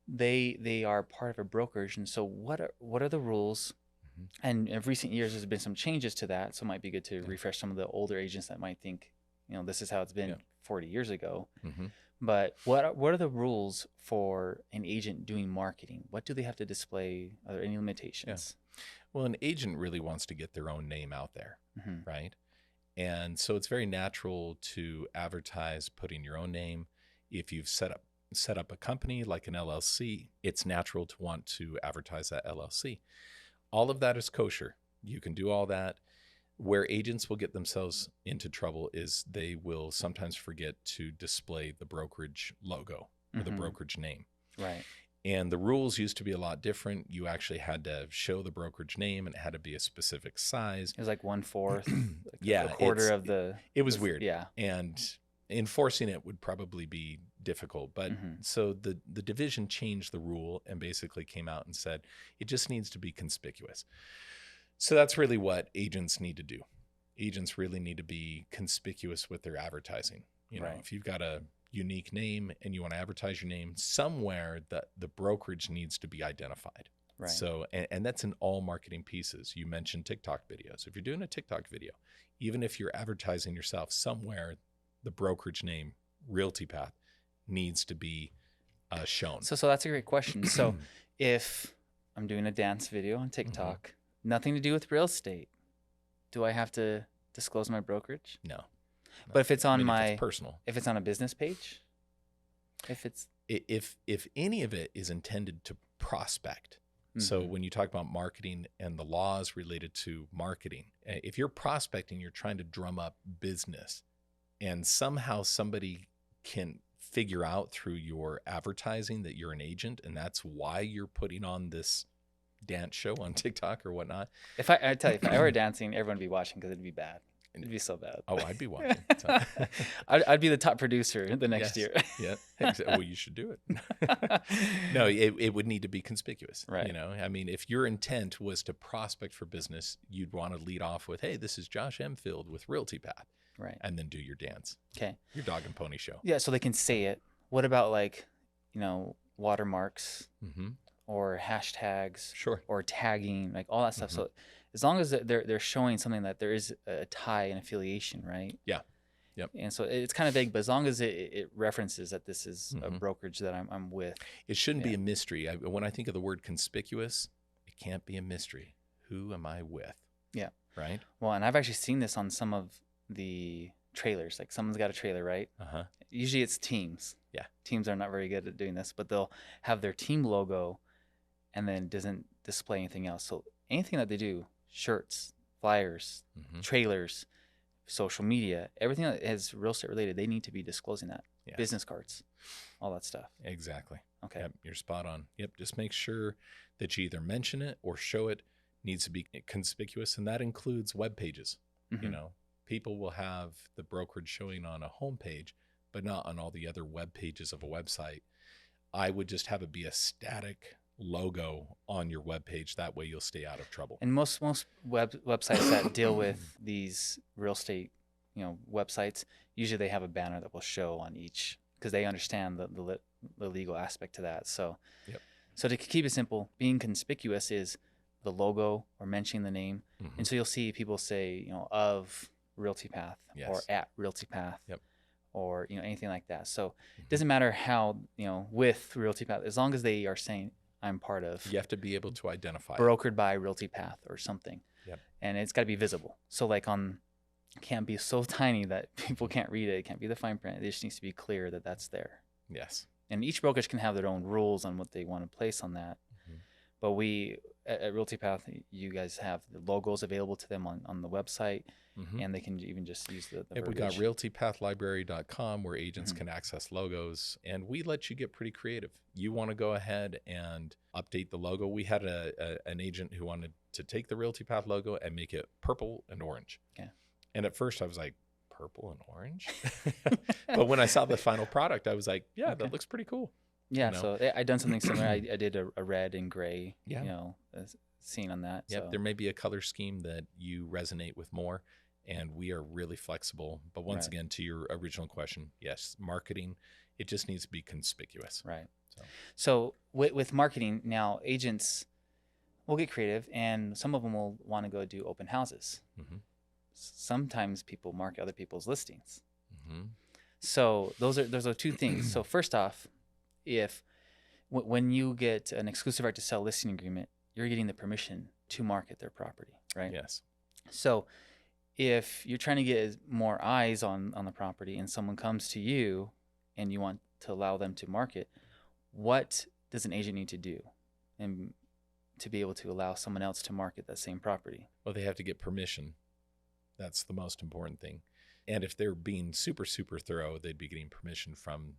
they are part of a brokerage. And so what are the rules? Mhm. And in recent years, there's been some changes to that, so it might be good to Yeah. refresh some of the older agents that might think, this is how it's been Yeah. 40 years ago. Mhm. But what are the rules for an agent doing marketing? What do they have to display? Are there any limitations? Well, an agent really wants to get their own name out there, Mhm. right? And so it's very natural to advertise putting your own name. If you've set up a company like an LLC, it's natural to want to advertise that LLC. All of that is kosher. You can do all that. Where agents will get themselves into trouble is they will sometimes forget to display the brokerage logo or the Mhm. brokerage name. Right. And the rules used to be a lot different. You actually had to show the brokerage name, and it had to be a specific size. It was like 1/4, like Yeah, a quarter it's- of the. It was weird. Yeah. And enforcing it would probably be difficult. But Mhm. so the division changed the rule and basically came out and said it just needs to be conspicuous. So that's really what agents need to do. Agents really need to be conspicuous with their advertising. Right. If you've got a unique name and you want to advertise your name somewhere, that the brokerage needs to be identified. Right. So, and that's in all marketing pieces. You mentioned TikTok videos. If you're doing a TikTok video, even if you're advertising yourself somewhere, the brokerage name, Realty Path, needs to be shown. So that's a great question. So if I'm doing a dance video on TikTok, nothing to do with real estate, do I have to disclose my brokerage? No. But if it's on if it's personal, if it's on a business page, if any of it is intended to prospect. So when you talk about marketing and the laws related to marketing, if you're prospecting, you're trying to drum up business, and somehow somebody can figure out through your advertising that you're an agent, and that's why you're putting on this dance show on TikTok or whatnot. I tell you, if I were dancing, everyone would be watching because it'd be bad. It'd be so bad. Oh, I'd be watching. I'd be the top producer the next year. Yeah, exactly. Well, you should do it. No, it would need to be conspicuous. Right. I mean, if your intent was to prospect for business, you'd want to lead off with, "Hey, this is Josh Emfield with Realty Path," Right. and then do your dance, Okay. your dog and pony show. Yeah, so they can say it. What about watermarks Mm-hmm. or hashtags Sure. or tagging, like all that stuff? Mhm. So as long as they're showing something that there is a tie and affiliation, right? Yeah. Yep. And so it's kind of vague, but as long as it references that this is a Mhm. brokerage that I'm with. It shouldn't be Yeah. a mystery. When I think of the word conspicuous, it can't be a mystery. Who am I with? Yeah. Right? Well, and I've actually seen this on some of the trailers. Like someone's got a trailer, right? Uh-huh. Usually it's teams. Yeah. Teams are not very good at doing this, but they'll have their team logo and then doesn't display anything else. So anything that they do, shirts, flyers, Mhm. trailers, social media, everything that is real estate related, they need to be disclosing that. Yes. Business cards, all that stuff. Exactly. Okay. Yep, you're spot on. Yep, just make sure that you either mention it or show it. Needs to be conspicuous, and that includes web pages. Mhm. People will have the brokerage showing on a homepage, but not on all the other web pages of a website. I would just have it be a static logo on your web page. That way you'll stay out of trouble. And most websites that deal with these real estate, websites, usually they have a banner that will show on each because they understand the legal aspect to that. So, Yep. So to keep it simple, being conspicuous is the logo or mentioning the name, Mhm. and so you'll see people say, of Realty Path or Yes. at Realty Path, Yep. or anything like that. So Mhm. it doesn't matter how with Realty Path, as long as they are saying I'm part of, You have to be able to identify it. brokered by Realty Path or something. Yep. And it's got to be visible. So like it can't be so tiny that people can't read it. It can't be the fine print. It just needs to be clear that that's there. Yes. And each brokerage can have their own rules on what they want to place on that. Mhm. But we at Realty Path, you guys have the logos available to them on the website, Mhm. and they can even just use the And we got verbiage. realtypathlibrary.com where agents Mhm. can access logos, and we let you get pretty creative. You want to go ahead and update the logo. We had an agent who wanted to take the Realty Path logo and make it purple and orange. Okay. And at first I was like, purple and orange? But when I saw the final product, I was like, yeah, Okay. that looks pretty cool. Yeah, you know? so I done something similar. I did a red and gray, Yeah. scene on that. Yep. So. There may be a color scheme that you resonate with more, and we are really flexible. But once Right. again, to your original question, yes, marketing, it just needs to be conspicuous. Right. So. So with marketing now, agents will get creative, and some of them will want to go do open houses. Mm-hmm. Sometimes people market other people's listings. Mm-hmm. So those are two things. So first off, if when you get an exclusive right to sell listing agreement, you're getting the permission to market their property, right? Yes. So if you're trying to get more eyes on the property and someone comes to you and you want to allow them to market, what does an agent need to do and to be able to allow someone else to market that same property? Well, they have to get permission. That's the most important thing. And if they're being super, super thorough, they'd be getting permission from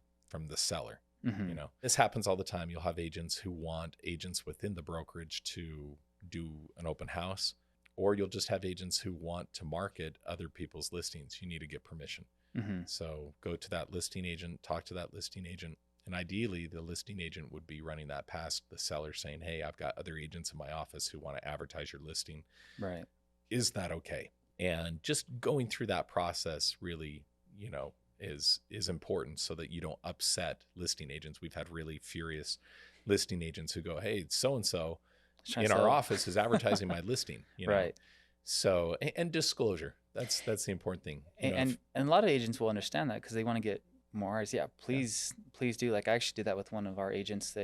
the seller. Mm-hmm. You know, this happens all the time. You'll have agents who want agents within the brokerage to do an open house, or you'll just have agents who want to market other people's listings. You need to get permission. Mm-hmm. So go to that listing agent, talk to that listing agent. And ideally, the listing agent would be running that past the seller saying, hey, I've got other agents in my office who want to advertise your listing. Right. Is that okay? And just going through that process really, is important so that you don't upset listing agents. We've had really furious listing agents who go, hey, so-and-so in our office is advertising my listing. Right. So, and disclosure, that's the important thing. And a lot of agents will understand that because they want to get more eyes. Yeah, please do. Like I actually did that with one of our agents.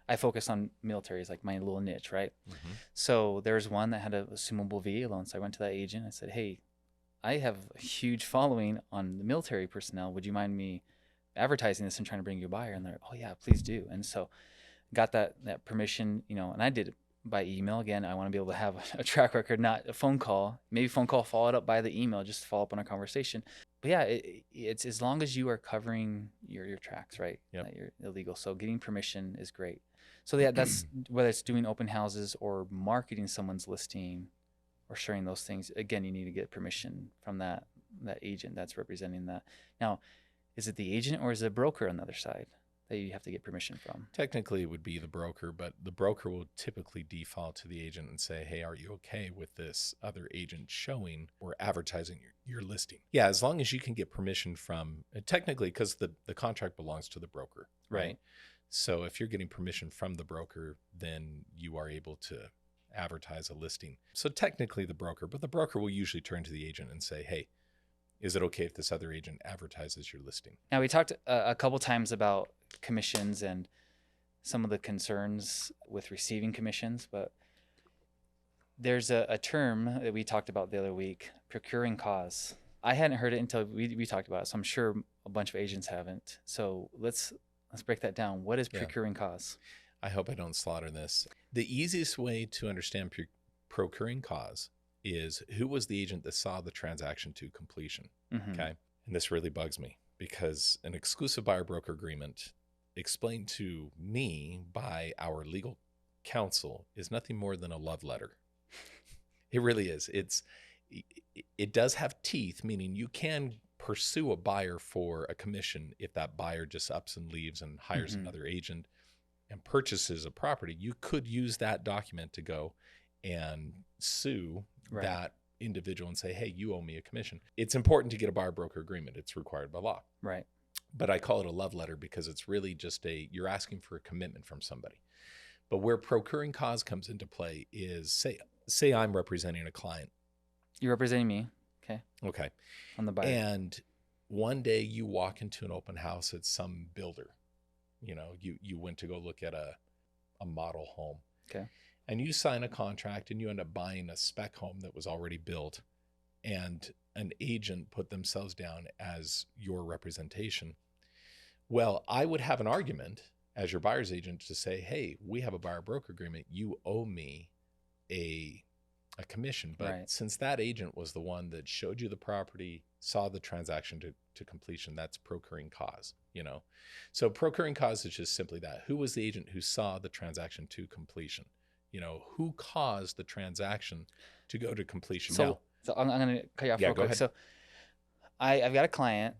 I focus on military as like my little niche, right? Mm-hmm. So there's one that had a assumable VA loan. So I went to that agent. I said, hey, I have a huge following on the military personnel. Would you mind me advertising this and trying to bring you a buyer? And they're, oh yeah, please do. And so got that permission, and I did it by email. Again, I want to be able to have a track record, not a phone call, maybe phone call followed up by the email, just to follow up on our conversation. But yeah, it's as long as you are covering your tracks, right? Yep. That you're illegal. So getting permission is great. So yeah, that's whether it's doing open houses or marketing someone's listing or sharing those things. Again, you need to get permission from that agent that's representing that. Now, is it the agent or is it a broker on the other side that you have to get permission from? Technically, it would be the broker, but the broker will typically default to the agent and say, hey, are you okay with this other agent showing or advertising your listing? Yeah, as long as you can get permission from, technically, because the contract belongs to the broker, right? So if you're getting permission from the broker, then you are able to advertise a listing. So technically the broker, but the broker will usually turn to the agent and say, hey, is it okay if this other agent advertises your listing? Now, we talked a couple times about commissions and some of the concerns with receiving commissions, but there's a term that we talked about the other week, procuring cause. I hadn't heard it until we talked about it, so I'm sure a bunch of agents haven't. So let's break that down. What is procuring cause? I hope I don't slaughter this. The easiest way to understand procuring cause is who was the agent that saw the transaction to completion. Mm-hmm. Okay. And this really bugs me because an exclusive buyer broker agreement explained to me by our legal counsel is nothing more than a love letter. It really is. It does have teeth, meaning you can pursue a buyer for a commission if that buyer just ups and leaves and hires another agent and purchases a property. You could use that document to go and sue that individual and say, hey, you owe me a commission. It's important to get a buyer broker agreement. It's required by law. Right. But I call it a love letter because it's really just you're asking for a commitment from somebody. But where procuring cause comes into play is say I'm representing a client. You're representing me. Okay. Okay. On the buyer. And one day you walk into an open house at some builder. You went to go look at a model home. Okay. And you sign a contract and you end up buying a spec home that was already built, and an agent put themselves down as your representation. Well, I would have an argument as your buyer's agent to say, hey, we have a buyer broker agreement. You owe me a commission. But Right. since that agent was the one that showed you the property, saw the transaction to completion, that's procuring cause, you know? So procuring cause is just simply that. Who was the agent who saw the transaction to completion? You know, who caused the transaction to go to completion? So, Now, so I'm going to cut you off Yeah, real go quick. ahead. So I've got a client.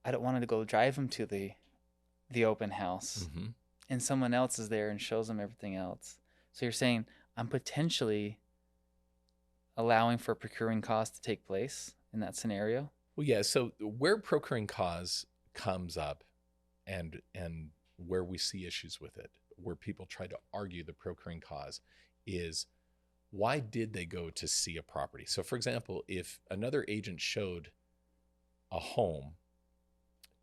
I don't want to go drive him to the open house, mhm. and someone else is there and shows them everything else. So you're saying I'm potentially allowing for procuring costs to take place in that scenario? Well, yeah. So where procuring cause comes up, and where we see issues with it, where people try to argue the procuring cause, is why did they go to see a property? So, for example, if another agent showed a home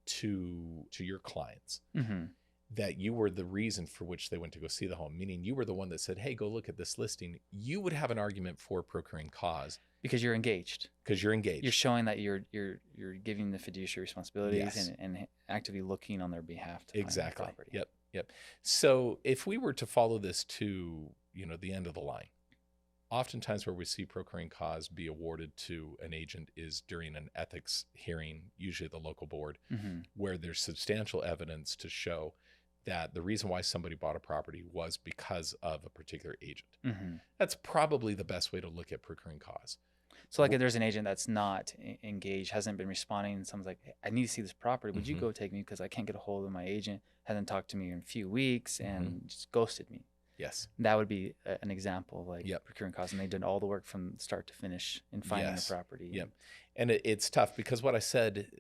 to your clients, Mm-hmm. that you were the reason for which they went to go see the home, meaning you were the one that said, hey, go look at this listing, you would have an argument for procuring cause Because you're engaged. because you're engaged. You're showing that you're giving the fiduciary responsibilities Yes. and actively looking on their behalf to find the Exactly. property. Yep. So if we were to follow this to, the end of the line, oftentimes where we see procuring cause be awarded to an agent is during an ethics hearing, usually the local board, Mm-hmm. where there's substantial evidence to show that the reason why somebody bought a property was because of a particular agent. Mm-hmm. That's probably the best way to look at procuring cause. So like if there's an agent that's not engaged, hasn't been responding, and someone's like, hey, I need to see this property. Would you Mhm. go take me? Because I can't get a hold of my agent, hasn't talked to me in a few weeks and just ghosted me. Yes. That would be an example of like Yep. procuring costs. And they did all the work from start to finish in finding Yes. a property. Yep. And it's tough because what I said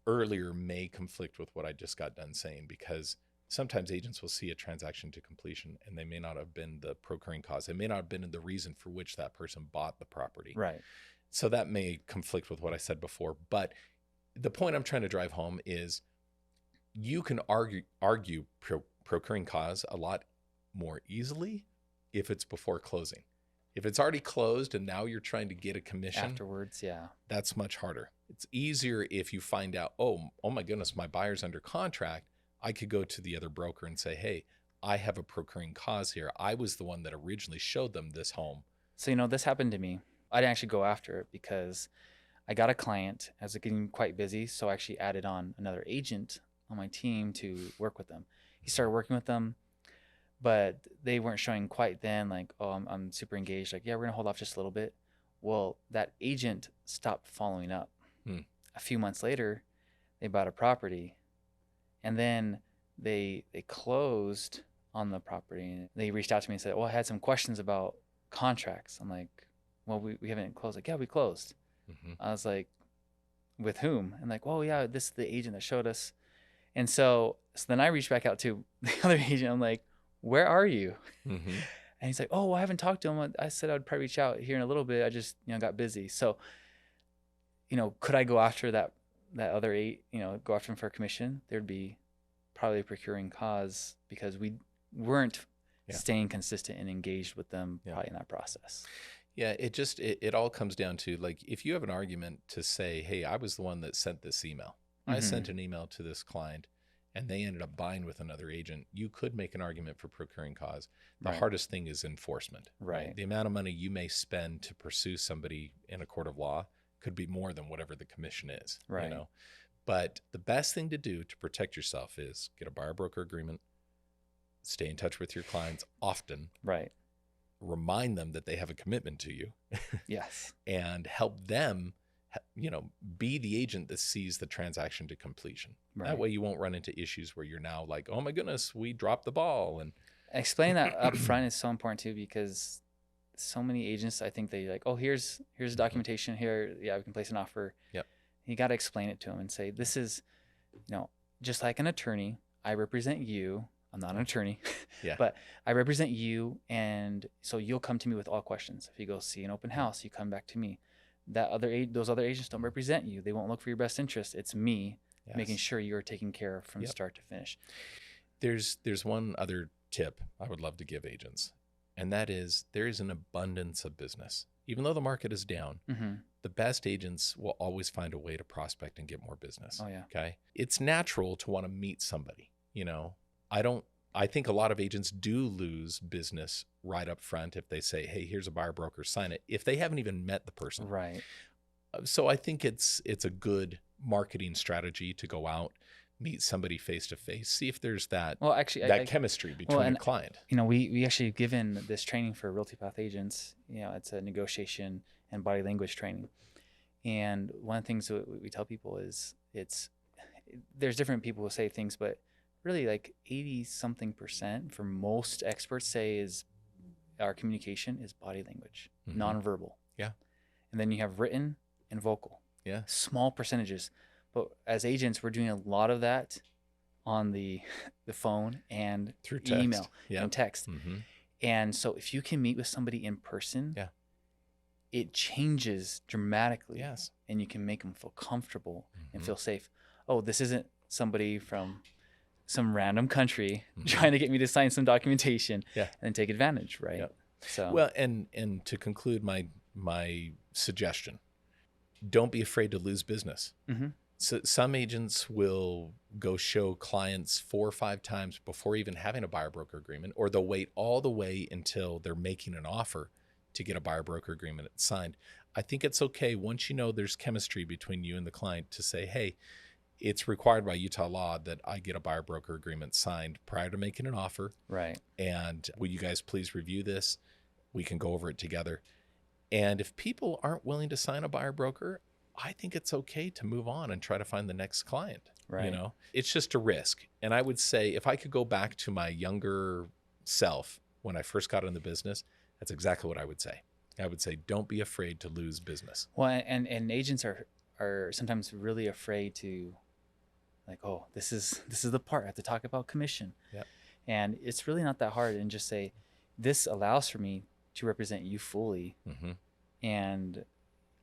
earlier may conflict with what I just got done saying, because sometimes agents will see a transaction to completion and they may not have been the procuring cause. They may not have been the reason for which that person bought the property. Right. So that may conflict with what I said before. But the point I'm trying to drive home is you can argue procuring cause a lot more easily if it's before closing. If it's already closed and now you're trying to get a commission, Afterwards, yeah. that's much harder. It's easier if you find out, oh my goodness, my buyer's under contract. I could go to the other broker and say, hey, I have a procuring cause here. I was the one that originally showed them this home. So, this happened to me. I didn't actually go after it because I got a client. I was getting quite busy, so I actually added on another agent on my team to work with them. He started working with them, but they weren't showing quite then like, oh, I'm super engaged. Like, yeah, we're going to hold off just a little bit. Well, that agent stopped following up. A few months later, they bought a property, and then they closed on the property. And they reached out to me and said, well, I had some questions about contracts. I'm like, well, we haven't closed. Like, yeah, we closed. Mm-hmm. I was like, with whom? And like, well, yeah, this is the agent that showed us. And so then I reached back out to the other agent. I'm like, where are you? Mm-hmm. And he's like, oh, well, I haven't talked to him. I said I'd probably reach out here in a little bit. I just, got busy. So, could I go after that other go after him for a commission? There'd be probably a procuring cause because we weren't staying consistent and engaged with them probably in that process. Yeah, it all comes down to, like, if you have an argument to say, hey, I was the one that sent this email. I sent an email to this client and they ended up buying with another agent. You could make an argument for procuring cause. The hardest thing is enforcement. Right. The amount of money you may spend to pursue somebody in a court of law could be more than whatever the commission is. Right. But the best thing to do to protect yourself is get a buyer broker agreement, stay in touch with your clients often. Right. Remind them that they have a commitment to you. Yes. And help them, be the agent that sees the transaction to completion. Right. That way you won't run into issues where you're now like, oh my goodness, we dropped the ball. And explaining that up front is so important too, because so many agents, I think they like, oh, here's documentation here. Yeah, we can place an offer. Yep. You got to explain it to them and say, this is, just like an attorney, I represent you. I'm not an attorney, but I represent you. And so you'll come to me with all questions. If you go see an open house, you come back to me. Those other agents don't represent you. They won't look for your best interest. It's me making sure you're taken care of from start to finish. There's one other tip I would love to give agents, and that is there is an abundance of business. Even though the market is down, the best agents will always find a way to prospect and get more business. Oh, yeah. Okay. It's natural to want to meet somebody. I think a lot of agents do lose business right up front if they say, hey, here's a buyer broker, sign it, if they haven't even met the person. Right. So I think it's a good marketing strategy to go out, meet somebody face to face, see if there's that Well, actually, that chemistry between your client. We actually have given this training for Realty Path agents. It's a negotiation and body language training. And one of the things that we tell people is there's different people who say things, but really like 80-something% for most experts say is our communication is body language, nonverbal. Yeah. And then you have written and vocal. Yeah. Small percentages. But as agents, we're doing a lot of that on the phone and through text. Email and text. And so if you can meet with somebody in person, it changes dramatically. Yes. And you can make them feel comfortable and feel safe. Oh, this isn't somebody from some random country trying to get me to sign some documentation and take advantage, right? Yep. So well, and to conclude my suggestion, don't be afraid to lose business. So some agents will go show clients 4 or 5 times before even having a buyer broker agreement, or they'll wait all the way until they're making an offer to get a buyer broker agreement signed. I think it's okay once you know there's chemistry between you and the client to say, hey, it's required by Utah law that I get a buyer broker agreement signed prior to making an offer. Right. And will you guys please review this? We can go over it together. And if people aren't willing to sign a buyer broker, I think it's okay to move on and try to find the next client. Right. It's just a risk. And I would say if I could go back to my younger self when I first got in the business, that's exactly what I would say. I would say, don't be afraid to lose business. Well, and agents are sometimes really afraid to, like, oh, this is the part I have to talk about commission. Yeah. And it's really not that hard. And just say, this allows for me to represent you fully, and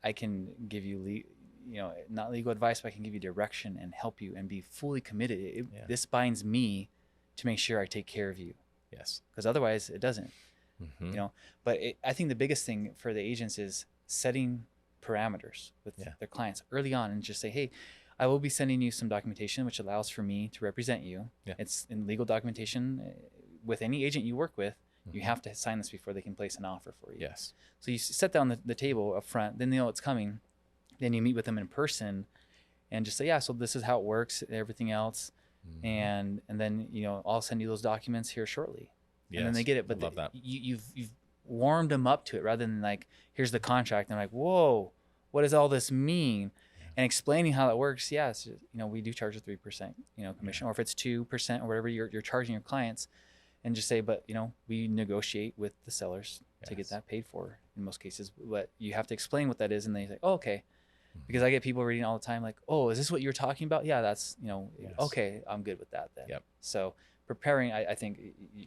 I can give you, not legal advice, but I can give you direction and help you and be fully committed. This binds me to make sure I take care of you. Yes. Because otherwise, it doesn't. But I think the biggest thing for the agents is setting parameters with their clients early on and just say, hey, I will be sending you some documentation which allows for me to represent you. It's in legal documentation with any agent you work with. You have to sign this before they can place an offer for you. Yes. So you set down the table up front, then they know it's coming. Then you meet with them in person and just say, so this is how it works, everything else. And then, I'll send you those documents here shortly. Yes. And then they get it. But love that. You've warmed them up to it rather than like, here's the contract. And I'm like, whoa, what does all this mean? And explaining how that works. Yes. We do charge a 3%, commission, or if it's 2% or whatever you're charging your clients, and just say, but we negotiate with the sellers to get that paid for in most cases. But you have to explain what that is. And they say, oh, okay. Because I get people reading all the time like, oh, is this what you're talking about? Yeah, that's, okay, I'm good with that then. Yep. So preparing, I think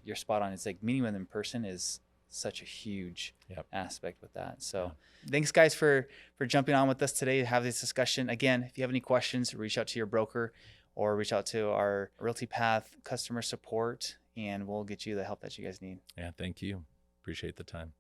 you're spot on. It's like meeting with them in person is such a huge aspect with that. So thanks guys for jumping on with us today to have this discussion. Again, if you have any questions, reach out to your broker or reach out to our Realty Path customer support, and we'll get you the help that you guys need. Yeah, thank you. Appreciate the time.